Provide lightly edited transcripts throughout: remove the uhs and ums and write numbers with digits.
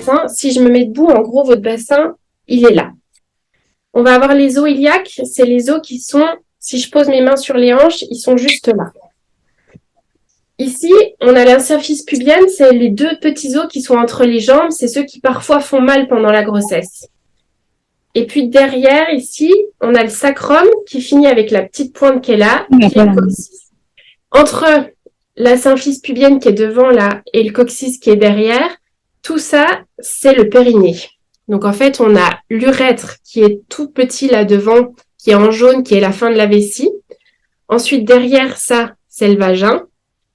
bassin. Si je me mets debout, en gros, votre bassin, il est là. On va avoir les os iliaques. C'est les os qui sont, si je pose mes mains sur les hanches, ils sont juste là. Ici, on a la symphyse pubienne, c'est les deux petits os qui sont entre les jambes, c'est ceux qui parfois font mal pendant la grossesse. Et puis derrière, ici, on a le sacrum qui finit avec la petite pointe qui est là, qui est le coccyx. Entre la symphyse pubienne qui est devant là et le coccyx qui est derrière, tout ça, c'est le périnée. Donc en fait, on a l'urètre qui est tout petit là devant, qui est en jaune, qui est la fin de la vessie. Ensuite, derrière ça, c'est le vagin.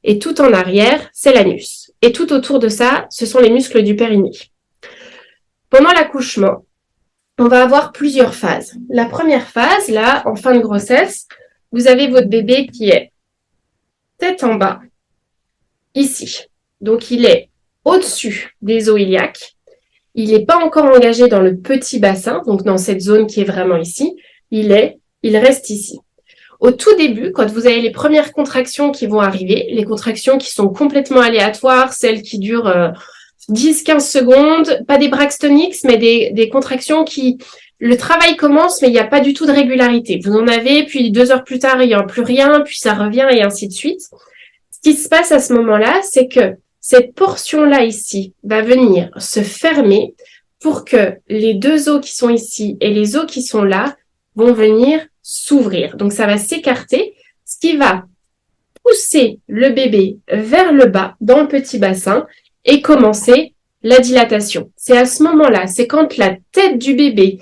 Et tout en arrière, c'est l'anus. Et tout autour de ça, ce sont les muscles du périnée. Pendant l'accouchement, on va avoir plusieurs phases. La première phase, là, en fin de grossesse, vous avez votre bébé qui est tête en bas, ici. Donc, il est au-dessus des os iliaques. Il n'est pas encore engagé dans le petit bassin, donc dans cette zone qui est vraiment ici. Il reste ici. Au tout début, quand vous avez les premières contractions qui vont arriver, les contractions qui sont complètement aléatoires, celles qui durent 10-15 secondes, pas des Braxton Hicks, mais des contractions qui... Le travail commence, mais il n'y a pas du tout de régularité. Vous en avez, puis 2 heures plus tard, il n'y a plus rien, puis ça revient, et ainsi de suite. Ce qui se passe à ce moment-là, c'est que cette portion-là ici va venir se fermer pour que les 2 os qui sont ici et les os qui sont là vont venir s'ouvrir. Donc, ça va s'écarter, ce qui va pousser le bébé vers le bas dans le petit bassin et commencer la dilatation. C'est à ce moment-là, c'est quand la tête du bébé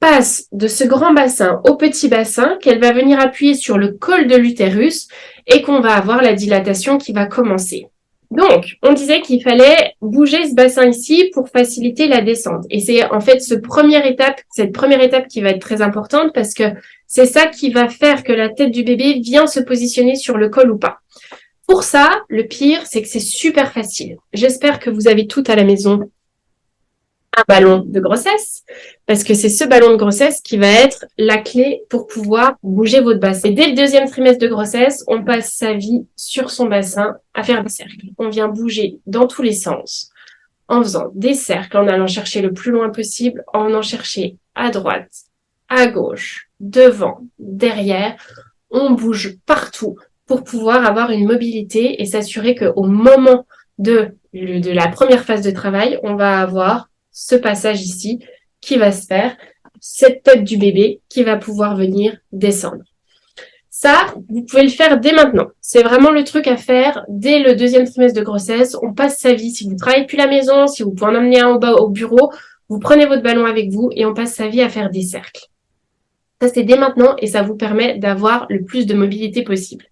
passe de ce grand bassin au petit bassin qu'elle va venir appuyer sur le col de l'utérus et qu'on va avoir la dilatation qui va commencer. Donc, on disait qu'il fallait bouger ce bassin ici pour faciliter la descente. Et c'est en fait cette première étape qui va être très importante parce que c'est ça qui va faire que la tête du bébé vient se positionner sur le col ou pas. Pour ça, le pire, c'est que c'est super facile. J'espère que vous avez tout à la maison un ballon de grossesse, parce que c'est ce ballon de grossesse qui va être la clé pour pouvoir bouger votre bassin. Et dès le 2e trimestre de grossesse, on passe sa vie sur son bassin à faire des cercles. On vient bouger dans tous les sens, en faisant des cercles, en allant chercher le plus loin possible, en allant chercher à droite, à gauche, devant, derrière. On bouge partout pour pouvoir avoir une mobilité et s'assurer qu'au moment de la première phase de travail, on va avoir ce passage ici qui va se faire, cette tête du bébé qui va pouvoir venir descendre. Ça, vous pouvez le faire dès maintenant. C'est vraiment le truc à faire dès le 2e trimestre de grossesse. On passe sa vie. Si vous travaillez depuis la maison, si vous pouvez en emmener un au bureau, vous prenez votre ballon avec vous et on passe sa vie à faire des cercles. Ça, c'est dès maintenant et ça vous permet d'avoir le plus de mobilité possible.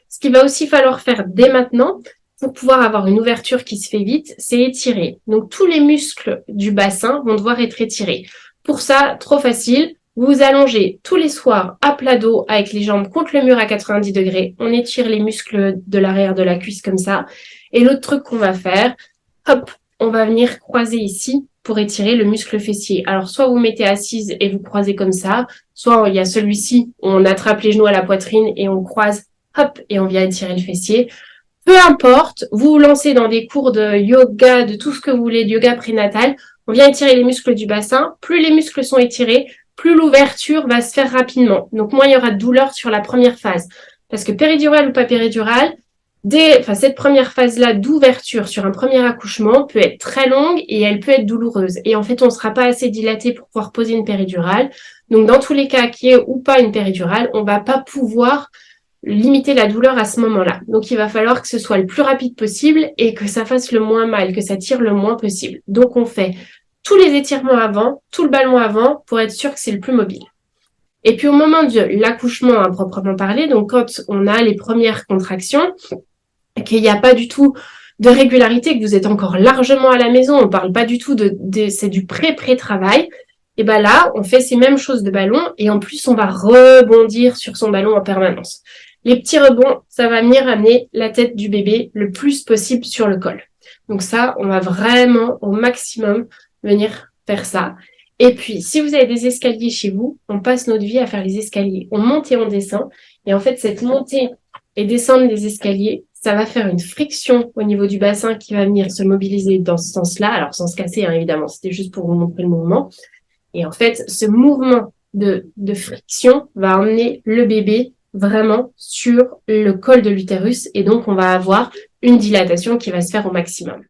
Ce qu'il va aussi falloir faire dès maintenant, pour pouvoir avoir une ouverture qui se fait vite, c'est étirer. Donc, tous les muscles du bassin vont devoir être étirés. Pour ça, trop facile, vous vous allongez tous les soirs à plat dos avec les jambes contre le mur à 90 degrés. On étire les muscles de l'arrière de la cuisse comme ça. Et l'autre truc qu'on va faire, hop, on va venir croiser ici pour étirer le muscle fessier. Alors, soit vous mettez assise et vous croisez comme ça, soit il y a celui-ci où on attrape les genoux à la poitrine et on croise, hop, et on vient étirer le fessier. Peu importe, vous vous lancez dans des cours de yoga, de tout ce que vous voulez, de yoga prénatal, on vient étirer les muscles du bassin. Plus les muscles sont étirés, plus l'ouverture va se faire rapidement. Donc, moins il y aura de douleur sur la première phase. Parce que péridurale ou pas péridurale, cette première phase-là d'ouverture sur un premier accouchement peut être très longue et elle peut être douloureuse. Et en fait, on ne sera pas assez dilaté pour pouvoir poser une péridurale. Donc, dans tous les cas, qu'il y ait ou pas une péridurale, on ne va pas pouvoir limiter la douleur à ce moment-là. Donc, il va falloir que ce soit le plus rapide possible et que ça fasse le moins mal, que ça tire le moins possible. Donc, on fait tous les étirements avant, tout le ballon avant pour être sûr que c'est le plus mobile. Et puis, au moment de l'accouchement à proprement parler, donc quand on a les premières contractions, qu'il n'y a pas du tout de régularité, que vous êtes encore largement à la maison, on parle pas du tout c'est du pré-travail, et ben là, on fait ces mêmes choses de ballon et en plus, on va rebondir sur son ballon en permanence. Les petits rebonds, ça va venir amener la tête du bébé le plus possible sur le col. Donc ça, on va vraiment au maximum venir faire ça. Et puis, si vous avez des escaliers chez vous, on passe notre vie à faire les escaliers. On monte et on descend. Et en fait, cette montée et descendre des escaliers, ça va faire une friction au niveau du bassin qui va venir se mobiliser dans ce sens-là. Alors, sans se casser, hein, évidemment, c'était juste pour vous montrer le mouvement. Et en fait, ce mouvement de friction va emmener le bébé vraiment sur le col de l'utérus. Et donc, on va avoir une dilatation qui va se faire au maximum.